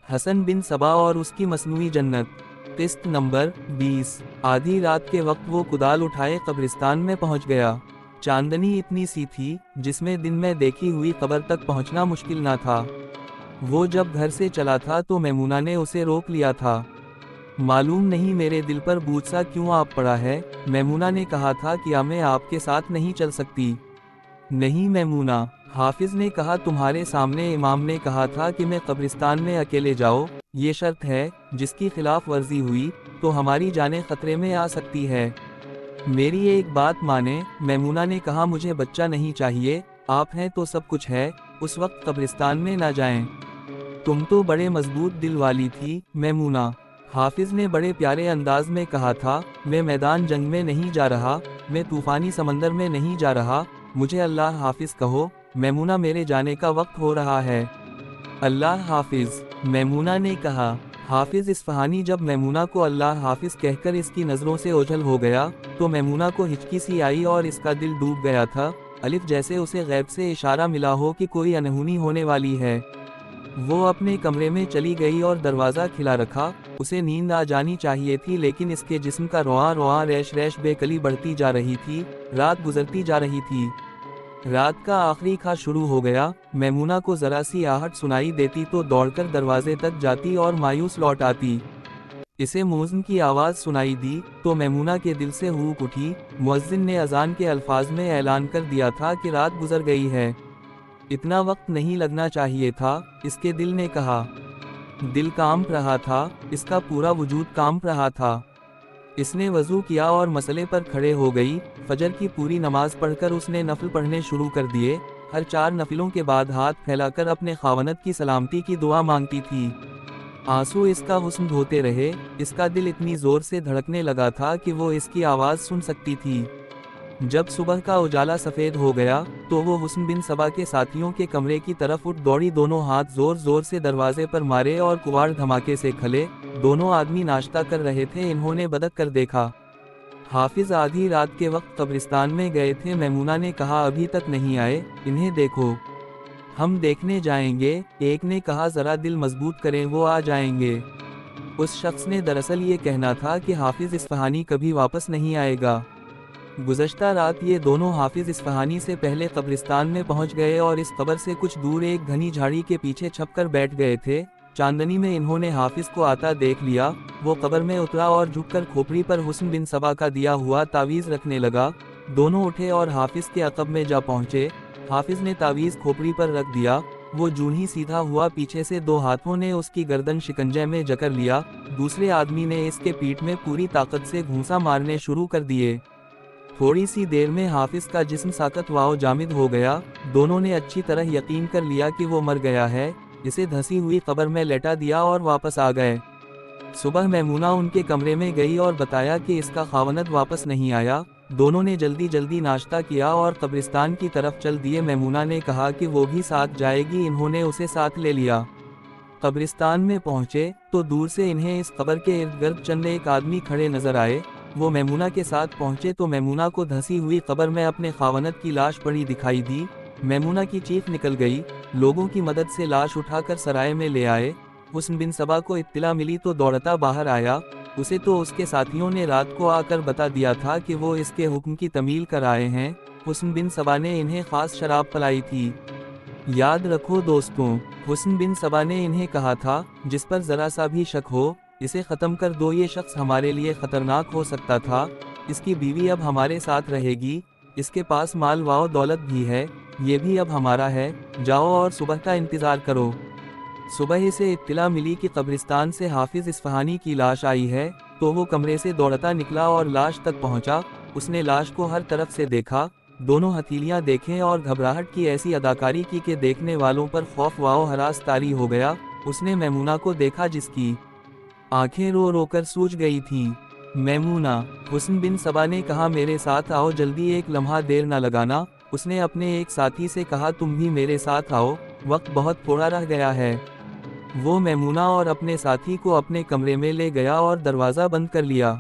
حسن بن صبا اور اس کی مصنوعی جنت، قسط نمبر 20۔ آدھی رات کے وقت وہ کدال اٹھائے قبرستان میں پہنچ گیا۔ چاندنی اتنی سی تھی جس میں دن میں دیکھی ہوئی قبر تک پہنچنا مشکل نہ تھا۔ وہ جب گھر سے چلا تھا تو میمونہ نے اسے روک لیا تھا۔ معلوم نہیں میرے دل پر بوجھ سا کیوں آپ پڑا ہے، میمونہ نے کہا تھا، کیا میں آپ کے ساتھ نہیں چل سکتی؟ نہیں میمونہ، حافظ نے کہا، تمہارے سامنے امام نے کہا تھا کہ میں قبرستان میں اکیلے جاؤ، یہ شرط ہے، جس کی خلاف ورزی ہوئی تو ہماری جانیں خطرے میں آ سکتی ہے۔ میری ایک بات مانیں، میمونہ نے کہا، مجھے بچہ نہیں چاہیے، آپ ہیں تو سب کچھ ہے، اس وقت قبرستان میں نہ جائیں۔ تم تو بڑے مضبوط دل والی تھی میمونہ، حافظ نے بڑے پیارے انداز میں کہا تھا، میں میدان جنگ میں نہیں جا رہا، میں طوفانی سمندر میں نہیں جا رہا، مجھے اللہ حافظ کہو، میمونہ میرے جانے کا وقت ہو رہا ہے۔ اللہ حافظ، میمونہ نے کہا۔ حافظ اصفہانی جب میمونہ کو اللہ حافظ کہہ کر اس کی نظروں سے اوجھل ہو گیا تو میمونہ کو ہچکی سی آئی اور اس کا دل ڈوب گیا تھا، الف جیسے اسے غیب سے اشارہ ملا ہو کہ کوئی انہونی ہونے والی ہے۔ وہ اپنے کمرے میں چلی گئی اور دروازہ کھلا رکھا، اسے نیند آ جانی چاہیے تھی لیکن اس کے جسم کا رواں رواں ریش ریش بے کلی بڑھتی جا رہی تھی، رات گزرتی جا رہی تھی۔ رات کا آخری کھا شروع ہو گیا، میمونہ کو ذرا سی آہٹ سنائی دیتی تو دوڑ کر دروازے تک جاتی اور مایوس لوٹ آتی۔ اسے مؤذن کی آواز سنائی دی تو میمونہ کے دل سے ہوک اٹھی، مؤذن نے اذان کے الفاظ میں اعلان کر دیا تھا کہ رات گزر گئی ہے۔ اتنا وقت نہیں لگنا چاہیے تھا، اس کے دل نے کہا۔ دل کانپ رہا تھا، اس کا پورا وجود کانپ رہا تھا۔ اس نے وضو کیا اور مسئلے پر کھڑے ہو گئی، فجر کی پوری نماز پڑھ کر اس نے نفل پڑھنے شروع کر دیے، ہر 4 نفلوں کے بعد ہاتھ پھیلا کر اپنے خاوند کی سلامتی کی دعا مانگتی تھی۔ آنسو اس کا حسن دھوتے رہے، اس کا دل اتنی زور سے دھڑکنے لگا تھا کہ وہ اس کی آواز سن سکتی تھی۔ جب صبح کا اجالا سفید ہو گیا تو وہ حسن بن صبا کے ساتھیوں کے کمرے کی طرف اٹھ دوڑی، دونوں ہاتھ زور زور سے دروازے پر مارے اور کواڑ دھماکے سے کھلے۔ دونوں آدمی ناشتہ کر رہے تھے، انہوں نے بدک کر دیکھا۔ حافظ آدھی رات کے وقت قبرستان میں گئے تھے، میمونہ نے کہا، ابھی تک نہیں آئے، انہیں دیکھو۔ ہم دیکھنے جائیں گے، ایک نے کہا، ذرا دل مضبوط کریں، وہ آ جائیں گے۔ اس شخص نے دراصل یہ کہنا تھا کہ حافظ اصفہانی کبھی واپس نہیں آئے گا۔ گزشتہ رات یہ دونوں حافظ اصفہانی سے پہلے قبرستان میں پہنچ گئے اور اس قبر سے کچھ دور ایک گھنی جھاڑی کے پیچھے چھپ کر بیٹھ گئے تھے۔ چاندنی میں انہوں نے حافظ کو آتا دیکھ لیا، وہ قبر میں اترا اور جھک کر کھوپڑی پر حسن بن صبا کا دیا ہوا تعویذ رکھنے لگا۔ دونوں اٹھے اور حافظ کے عقب میں جا پہنچے۔ حافظ نے تعویذ کھوپڑی پر رکھ دیا، وہ جوں ہی سیدھا ہوا، پیچھے سے 2 ہاتھوں نے اس کی گردن شکنجے میں جکر لیا، دوسرے آدمی نے اس کے پیٹھ میں پوری طاقت سے گھونسا مارنے شروع کر دیے۔ تھوڑی سی دیر میں حافظ کا جسم ساکت و جامد ہو گیا، دونوں نے اچھی طرح یقین کر لیا کہ وہ مر گیا ہے، اسے دھسی ہوئی قبر میں لیٹا دیا اور واپس آ گئے۔ صبح میمونہ ان کے کمرے میں گئی اور بتایا کہ اس کا خاوند واپس نہیں آیا۔ دونوں نے جلدی جلدی ناشتہ کیا اور قبرستان کی طرف چل دیے۔ میمونہ نے کہا کہ وہ بھی ساتھ جائے گی، انہوں نے اسے ساتھ لے لیا۔ قبرستان میں پہنچے تو دور سے انہیں اس قبر کے ارد گرد چند ایک آدمی کھڑے نظر آئے۔ وہ میمونہ کے ساتھ پہنچے تو میمونہ کو دھسی ہوئی قبر میں اپنے خاوند کی لاش پڑی دکھائی دی۔ میمونہ کی چیخ نکل گئی، لوگوں کی مدد سے لاش اٹھا کر سرائے میں لے آئے۔ حسن بن صبا کو اطلاع ملی تو دوڑتا باہر آیا، اسے تو اس کے ساتھیوں نے رات کو آ کر بتا دیا تھا کہ وہ اس کے حکم کی تعمیل کر آئے ہیں۔ حسن بن صبا نے انہیں خاص شراب پلائی تھی۔ یاد رکھو دوستوں، حسن بن صبا نے انہیں کہا تھا، جس پر ذرا سا بھی شک ہو اسے ختم کر دو، یہ شخص ہمارے لیے خطرناک ہو سکتا تھا، اس کی بیوی اب ہمارے ساتھ رہے گی، اس کے پاس مال و دولت بھی ہے، یہ بھی اب ہمارا ہے، جاؤ اور صبح کا انتظار کرو۔ صبح اسے اطلاع ملی کہ قبرستان سے حافظ اصفہانی کی لاش آئی ہے تو وہ کمرے سے دوڑتا نکلا اور لاش تک پہنچا۔ اس نے لاش کو ہر طرف سے دیکھا، دونوں ہتھیلیاں دیکھیں اور گھبراہٹ کی ایسی اداکاری کی کہ دیکھنے والوں پر خوف و ہراس طاری ہو گیا۔ اس نے میمونہ کو دیکھا جس کی آنکھیں رو رو کر سوج گئی تھیں۔ میمونہ، حسن بن صبا نے کہا، میرے ساتھ آؤ جلدی، ایک لمحہ دیر نہ لگانا۔ اس نے اپنے ایک ساتھی سے کہا، تم بھی میرے ساتھ آؤ، وقت بہت تھوڑا رہ گیا ہے۔ وہ میمونہ اور اپنے ساتھی کو اپنے کمرے میں لے گیا اور دروازہ بند کر لیا۔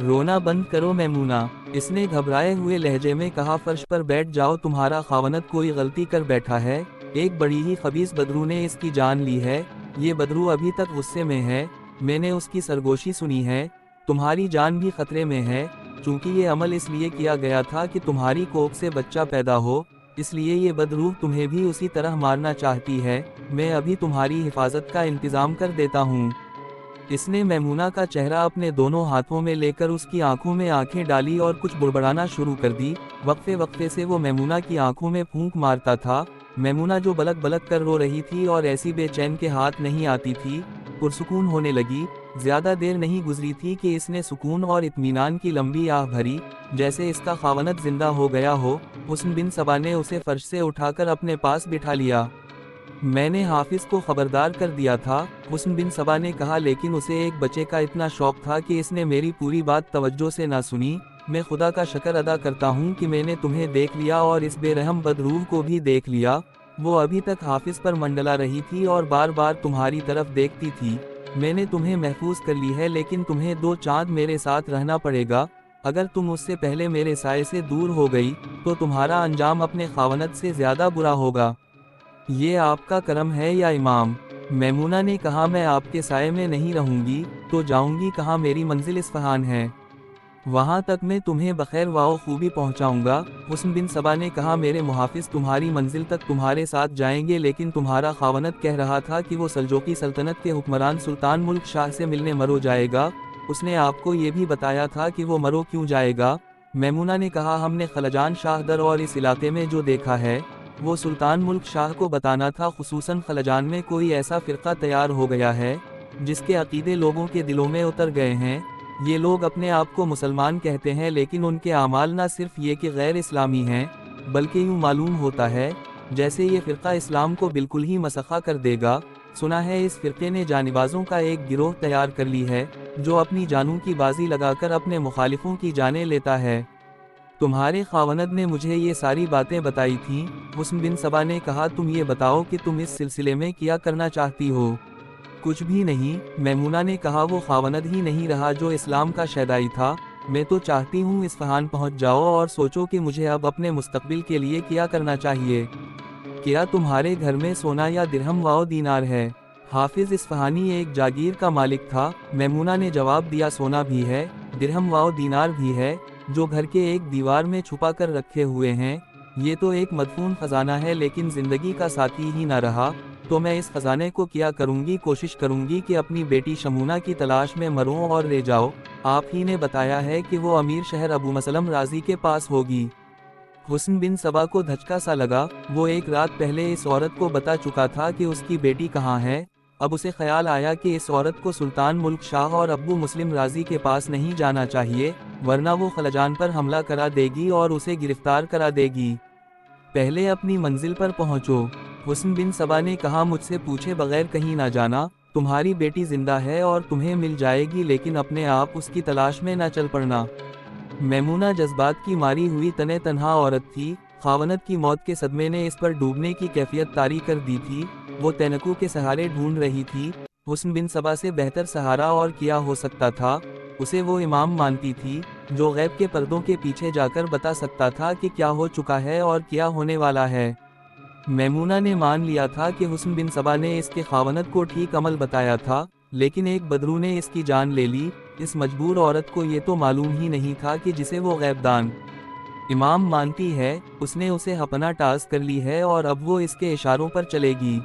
رونا بند کرو میمونہ، اس نے گھبرائے ہوئے لہجے میں کہا، فرش پر بیٹھ جاؤ، تمہارا خاوند کوئی غلطی کر بیٹھا ہے، ایک بڑی ہی خبیث بدرو نے اس کی جان لی ہے، یہ بدرو ابھی تک غصے میں ہے، میں نے اس کی سرگوشی سنی ہے، تمہاری جان بھی خطرے میں ہے، چونکہ یہ عمل اس لیے کیا گیا تھا کہ تمہاری کوکھ سے بچہ پیدا ہو، اس لیے یہ بدروح تمہیں بھی اسی طرح مارنا چاہتی ہے، میں ابھی تمہاری حفاظت کا انتظام کر دیتا ہوں۔ اس نے میمونہ کا چہرہ اپنے دونوں ہاتھوں میں لے کر اس کی آنکھوں میں آنکھیں ڈالی اور کچھ بڑبڑانا شروع کر دی، وقفے وقفے سے وہ میمونہ کی آنکھوں میں پھونک مارتا تھا، میمونہ جو بلک بلک کر رو رہی تھی اور ایسی بے چین کے ہاتھ نہیں آتی تھی، پرسکون ہونے لگی، زیادہ دیر نہیں گزری تھی کہ اس نے سکون اور اطمینان کی لمبی آہ بھری، جیسے اس کا خاوند زندہ ہو گیا ہو۔ حسن بن صبا نے اسے فرش سے اٹھا کر اپنے پاس بٹھا لیا۔ میں نے حافظ کو خبردار کر دیا تھا، حسن بن صبا نے کہا، لیکن اسے ایک بچے کا اتنا شوق تھا کہ اس نے میری پوری بات توجہ سے نہ سنی۔ میں خدا کا شکر ادا کرتا ہوں کہ میں نے تمہیں دیکھ لیا اور اس بے رحم بدروح کو بھی دیکھ لیا۔ وہ ابھی تک حافظ پر منڈلا رہی تھی اور بار بار تمہاری طرف دیکھتی تھی۔ میں نے تمہیں محفوظ کر لی ہے، لیکن تمہیں 2 چاند میرے ساتھ رہنا پڑے گا۔ اگر تم اس سے پہلے میرے سائے سے دور ہو گئی تو تمہارا انجام اپنے خاوند سے زیادہ برا ہوگا۔ یہ آپ کا کرم ہے یا امام؟ میمونہ نے کہا، میں آپ کے سائے میں نہیں رہوں گی تو جاؤں گی کہاں؟ میری منزل اصفہان ہے، وہاں تک میں تمہیں بخیر و خوبی پہنچاؤں گا۔ حسن بن صبا نے کہا، میرے محافظ تمہاری منزل تک تمہارے ساتھ جائیں گے، لیکن تمہارا خاوند کہہ رہا تھا کہ وہ سلجوقی سلطنت کے حکمران سلطان ملک شاہ سے ملنے مرو جائے گا، اس نے آپ کو یہ بھی بتایا تھا کہ وہ مرو کیوں جائے گا؟ میمونہ نے کہا، ہم نے خلجان شاہ در اور اس علاقے میں جو دیکھا ہے وہ سلطان ملک شاہ کو بتانا تھا، خصوصاً خلجان میں کوئی ایسا فرقہ تیار ہو گیا ہے جس کے عقیدے لوگوں کے دلوں میں اتر گئے ہیں۔ یہ لوگ اپنے آپ کو مسلمان کہتے ہیں، لیکن ان کے اعمال نہ صرف یہ کہ غیر اسلامی ہیں، بلکہ یوں معلوم ہوتا ہے جیسے یہ فرقہ اسلام کو بالکل ہی مسخہ کر دے گا۔ سنا ہے اس فرقے نے جانبازوں کا ایک گروہ تیار کر لی ہے جو اپنی جانوں کی بازی لگا کر اپنے مخالفوں کی جانیں لیتا ہے۔ تمہارے خاوند نے مجھے یہ ساری باتیں بتائی تھیں۔ حسن بن صبا نے کہا، تم یہ بتاؤ کہ تم اس سلسلے میں کیا کرنا چاہتی ہو؟ کچھ بھی نہیں، میمونہ نے کہا، وہ خاوند ہی نہیں رہا جو اسلام کا شیدائی تھا، میں تو چاہتی ہوں اصفہان پہنچ جاؤ اور سوچو کہ مجھے اب اپنے مستقبل کے لیے کیا کرنا چاہیے۔ کیا تمہارے گھر میں سونا یا درہم و دینار ہے؟ حافظ اصفہانی ایک جاگیر کا مالک تھا، میمونہ نے جواب دیا، سونا بھی ہے، درہم و دینار بھی ہے، جو گھر کے ایک دیوار میں چھپا کر رکھے ہوئے ہیں۔ یہ تو ایک مدفون خزانہ ہے، لیکن زندگی کا ساتھی ہی نہ رہا تو میں اس خزانے کو کیا کروں گی؟ کوشش کروں گی کہ اپنی بیٹی شمونہ کی تلاش میں مروں اور لے جاؤ۔ آپ ہی نے بتایا ہے کہ وہ امیر شہر ابو مسلم رازی کے پاس ہوگی۔ حسن بن صبا کو دھچکا سا لگا، وہ ایک رات پہلے اس عورت کو بتا چکا تھا کہ اس کی بیٹی کہاں ہے، اب اسے خیال آیا کہ اس عورت کو سلطان ملک شاہ اور ابو مسلم رازی کے پاس نہیں جانا چاہیے، ورنہ وہ خلجان پر حملہ کرا دے گی اور اسے گرفتار کرا دے گی۔ پہلے اپنی منزل پر پہنچو۔ حسن بن صبا نے کہا، مجھ سے پوچھے بغیر کہیں نہ جانا، تمہاری بیٹی زندہ ہے اور تمہیں مل جائے گی، لیکن اپنے آپ اس کی تلاش میں نہ چل پڑنا۔ میمونہ جذبات کی ماری ہوئی تنے تنہا عورت تھی، خاوند کی موت کے صدمے نے اس پر ڈوبنے کی کیفیت طاری کر دی تھی، وہ تینکو کے سہارے ڈھونڈ رہی تھی۔ حسن بن صبا سے بہتر سہارا اور کیا ہو سکتا تھا؟ اسے وہ امام مانتی تھی جو غیب کے پردوں کے پیچھے جا کر بتا سکتا تھا کہ کیا ہو چکا ہے اور کیا ہونے والا ہے۔ میمونہ نے مان لیا تھا کہ حسن بن صبا نے اس کے خاوند کو ٹھیک عمل بتایا تھا، لیکن ایک بدرو نے اس کی جان لے لی۔ اس مجبور عورت کو یہ تو معلوم ہی نہیں تھا کہ جسے وہ غیب دان امام مانتی ہے، اس نے اسے ہپنا ٹاز کر لی ہے اور اب وہ اس کے اشاروں پر چلے گی۔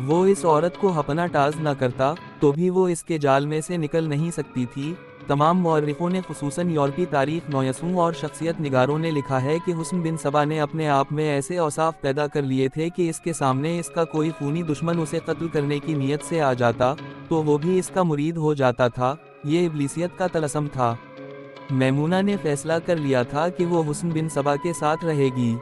وہ اس عورت کو ہپنا ٹاز نہ کرتا تو بھی وہ اس کے جال میں سے نکل نہیں سکتی تھی۔ تمام مورخوں نے، خصوصاً یورپی تاریخ نویسوں اور شخصیت نگاروں نے لکھا ہے کہ حسن بن صبا نے اپنے آپ میں ایسے اوصاف پیدا کر لیے تھے کہ اس کے سامنے اس کا کوئی خونی دشمن اسے قتل کرنے کی نیت سے آ جاتا تو وہ بھی اس کا مرید ہو جاتا تھا۔ یہ ابلیسیت کا طلسم تھا۔ میمونہ نے فیصلہ کر لیا تھا کہ وہ حسن بن صبا کے ساتھ رہے گی۔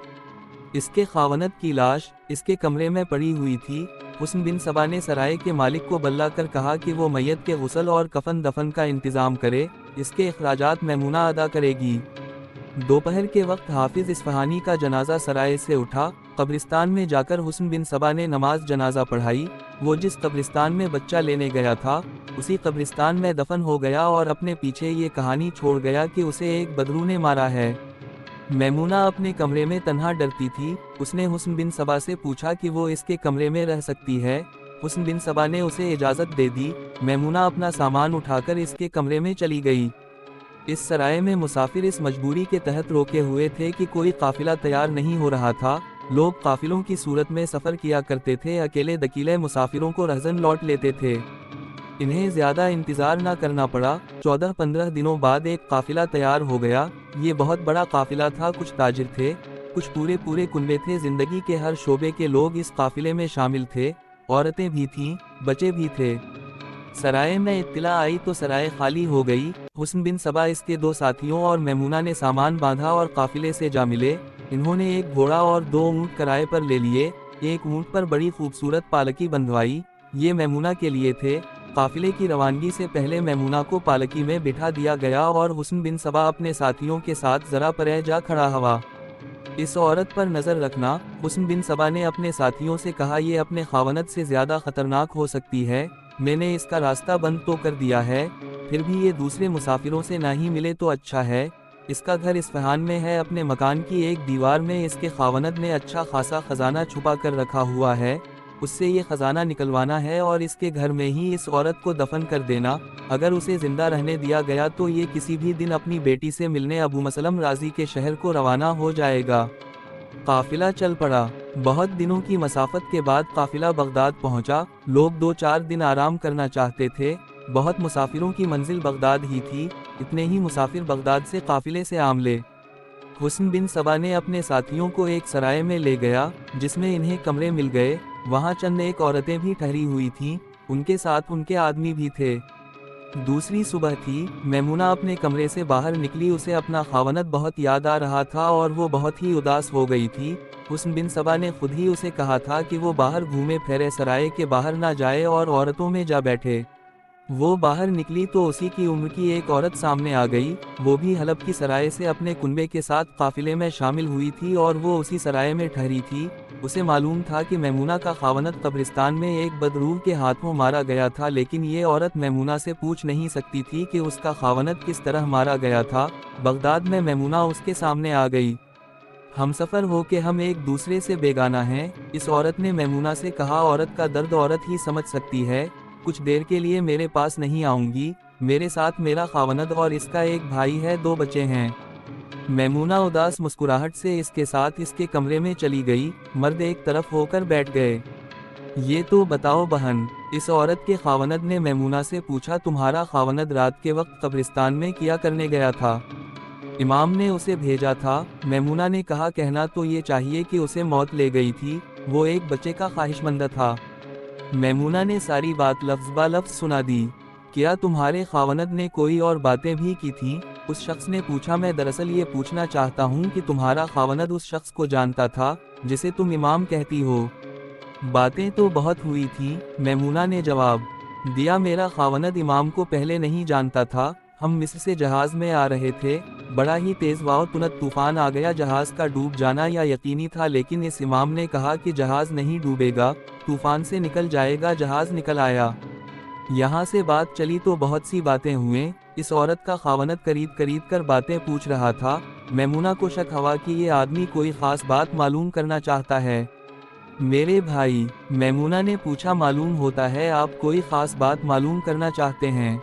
اس کے خاوند کی لاش اس کے کمرے میں پڑی ہوئی تھی۔ حسن بن صبا نے سرائے کے مالک کو بللا کر کہا کہ وہ میت کے غسل اور کفن دفن کا انتظام کرے، اس کے اخراجات میمونہ ادا کرے گی۔ دوپہر کے وقت حافظ اصفہانی کا جنازہ سرائے سے اٹھا، قبرستان میں جا کر حسن بن صبا نے نماز جنازہ پڑھائی۔ وہ جس قبرستان میں بچہ لینے گیا تھا اسی قبرستان میں دفن ہو گیا اور اپنے پیچھے یہ کہانی چھوڑ گیا کہ اسے ایک بدرو نے مارا ہے۔ میمونہ اپنے کمرے میں تنہا ڈرتی تھی، اس نے حسن بن صبا سے پوچھا کہ وہ اس کے کمرے میں رہ سکتی ہے۔ حسن بن سبا نے اسے اجازت دے دی۔ میمونہ اپنا سامان اٹھا کر اس کے کمرے میں چلی گئی۔ اس سرائے میں مسافر اس مجبوری کے تحت روکے ہوئے تھے کہ کوئی قافلہ تیار نہیں ہو رہا تھا۔ لوگ قافلوں کی صورت میں سفر کیا کرتے تھے، اکیلے دکیلے مسافروں کو رہزن لوٹ لیتے تھے۔ انہیں زیادہ انتظار نہ کرنا پڑا، 14-15 دنوں بعد ایک قافلہ تیار ہو گیا۔ یہ بہت بڑا قافلہ تھا، کچھ تاجر تھے، کچھ پورے کنبے تھے، زندگی کے ہر شعبے کے لوگ اس قافلے میں شامل تھے، عورتیں بھی تھیں، بچے بھی تھے۔ سرائے میں اطلاع آئی تو سرائے خالی ہو گئی۔ حسن بن سبا، اس کے 2 ساتھیوں اور میمونہ نے سامان باندھا اور قافلے سے جا ملے۔ انہوں نے ایک گھوڑا اور 2 اونٹ کرائے پر لے لیے۔ ایک اونٹ پر بڑی خوبصورت پالکی بندھوائی، یہ میمونہ کے لیے تھے۔ قافلے کی روانگی سے پہلے میمونہ کو پالکی میں بٹھا دیا گیا اور حسن بن سبا اپنے ساتھیوں کے ساتھ ذرا پرے جا کھڑا ہوا۔ اس عورت پر نظر رکھنا، حسن بن سبا نے اپنے ساتھیوں سے کہا، یہ اپنے خاوند سے زیادہ خطرناک ہو سکتی ہے۔ میں نے اس کا راستہ بند تو کر دیا ہے، پھر بھی یہ دوسرے مسافروں سے نہ ہی ملے تو اچھا ہے۔ اس کا گھر اصفہان میں ہے، اپنے مکان کی ایک دیوار میں اس کے خاوند نے اچھا خاصا خزانہ چھپا کر رکھا ہوا ہے، اس سے یہ خزانہ نکلوانا ہے اور اس کے گھر میں ہی اس عورت کو دفن کر دینا۔ اگر اسے زندہ رہنے دیا گیا تو یہ کسی بھی دن اپنی بیٹی سے ملنے ابو مسلم رازی کے شہر کو روانہ ہو جائے گا۔ قافلہ چل پڑا۔ بہت دنوں کی مسافت کے بعد قافلہ بغداد پہنچا۔ لوگ 2-4 دن آرام کرنا چاہتے تھے، بہت مسافروں کی منزل بغداد ہی تھی، اتنے ہی مسافر بغداد سے قافلے سے آملے۔ حسن بن سبا نے اپنے ساتھیوں کو ایک سرائے میں لے گیا، جس میں انہیں کمرے مل گئے۔ وہاں چند ایک عورتیں بھی ٹھہری ہوئی تھیں، ان کے ساتھ ان کے آدمی بھی تھے۔ دوسری صبح تھی، میمونہ اپنے کمرے سے باہر نکلی، اسے اپنا خاوند بہت یاد آ رہا تھا اور وہ بہت ہی اداس ہو گئی تھی۔ حسن بن سبا نے خود ہی اسے کہا تھا کہ وہ باہر گھومے پھرے، سرائے کے باہر نہ جائے اور عورتوں میں جا بیٹھے۔ وہ باہر نکلی تو اسی کی عمر کی ایک عورت سامنے آ گئی، وہ بھی حلب کی سرائے سے اپنے کنبے کے ساتھ قافلے میں شامل ہوئی تھی اور وہ اسی سرائے میں ٹھہری تھی۔ اسے معلوم تھا کہ میمونہ کا خاوند قبرستان میں ایک بدروح کے ہاتھوں مارا گیا تھا، لیکن یہ عورت میمونہ سے پوچھ نہیں سکتی تھی کہ اس کا خاوند کس طرح مارا گیا تھا۔ بغداد میں میمونہ اس کے سامنے آ گئی۔ ہم سفر ہو کے ہم ایک دوسرے سے بیگانہ ہیں، اس عورت نے میمونہ سے کہا، عورت کا درد عورت ہی سمجھ سکتی ہے۔ کچھ دیر کے لیے میرے پاس نہیں آؤں گی؟ میرے ساتھ میرا خاوند اور اس کا ایک بھائی ہے، 2 بچے ہیں۔ میمونہ اداس مسکراہٹ سے اس کے ساتھ اس کے کمرے میں چلی گئی۔ مرد ایک طرف ہو کر بیٹھ گئے۔ یہ تو بتاؤ بہن، اس عورت کے خاوند نے میمونہ سے پوچھا، تمہارا خاوند رات کے وقت قبرستان میں کیا کرنے گیا تھا؟ امام نے اسے بھیجا تھا، میمونہ نے کہا، کہنا تو یہ چاہیے کہ اسے موت لے گئی تھی، وہ ایک بچے کا خواہشمند تھا۔ میمونہ نے ساری بات لفظ با لفظ سنا دی۔ کیا تمہارے خاوند نے کوئی اور باتیں بھی کی تھیں؟ اس شخص نے پوچھا، میں دراصل یہ پوچھنا چاہتا ہوں کہ تمہارا خاوند اس شخص کو جانتا تھا جسے تم امام کہتی ہو؟ باتیں تو بہت ہوئی تھیں، میمونہ نے جواب دیا، میرا خاوند امام کو پہلے نہیں جانتا تھا، ہم مصر سے جہاز میں آ رہے تھے، بڑا ہی تیز واو تنت طوفان آ گیا، جہاز کا ڈوب جانا یا یقینی تھا، لیکن اس امام نے کہا کہ جہاز نہیں ڈوبے گا، طوفان سے نکل جائے گا، جہاز نکل آیا۔ یہاں سے بات چلی تو بہت سی باتیں ہوئیں، اس عورت کا خاوند قریب کر باتیں پوچھ رہا تھا۔ میمونہ کو شک ہوا کہ یہ آدمی کوئی خاص بات معلوم کرنا چاہتا ہے۔ میرے بھائی، میمونہ نے پوچھا، معلوم ہوتا ہے آپ کوئی خاص بات معلوم کرنا چاہتے ہیں؟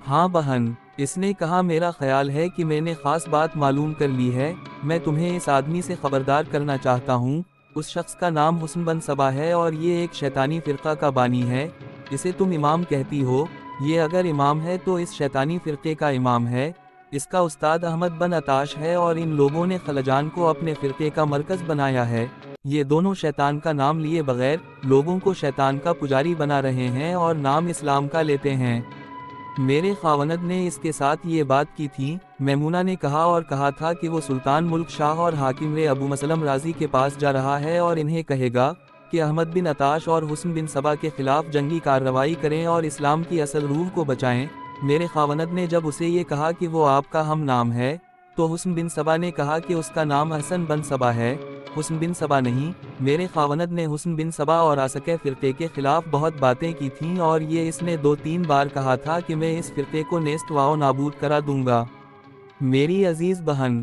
ہاں بہن، اس نے کہا، میرا خیال ہے کہ میں نے خاص بات معلوم کر لی ہے، میں تمہیں اس آدمی سے خبردار کرنا چاہتا ہوں، اس شخص کا نام حسن بن سبا ہے اور یہ ایک شیطانی فرقہ کا بانی ہے، اسے تم امام کہتی ہو، یہ اگر امام ہے تو اس شیطانی فرقے کا امام ہے، اس کا استاد احمد بن عطاش ہے اور ان لوگوں نے خلجان کو اپنے فرقے کا مرکز بنایا ہے، یہ دونوں شیطان کا نام لیے بغیر لوگوں کو شیطان کا پجاری بنا رہے ہیں اور نام اسلام کا لیتے ہیں۔ میرے خاوند نے اس کے ساتھ یہ بات کی تھی، میمونہ نے کہا، اور کہا تھا کہ وہ سلطان ملک شاہ اور حاکم ابو مسلم رازی کے پاس جا رہا ہے اور انہیں کہے گا کہ احمد بن عطاش اور حسن بن سبا کے خلاف جنگی کارروائی کریں اور اسلام کی اصل روح کو بچائیں۔ میرے خاوند نے جب اسے یہ کہا کہ وہ آپ کا ہم نام ہے، تو حسن بن سبا نے کہا کہ اس کا نام حسن بن سبا ہے، حسن بن سبا نہیں۔ میرے خاوند نے حسن بن سبا اور عسکہ فرقے کے خلاف بہت باتیں کی تھیں اور یہ اس نے 2-3 بار کہا تھا کہ میں اس فرقے کو نیست و نابود کرا دوں گا۔ میری عزیز بہن،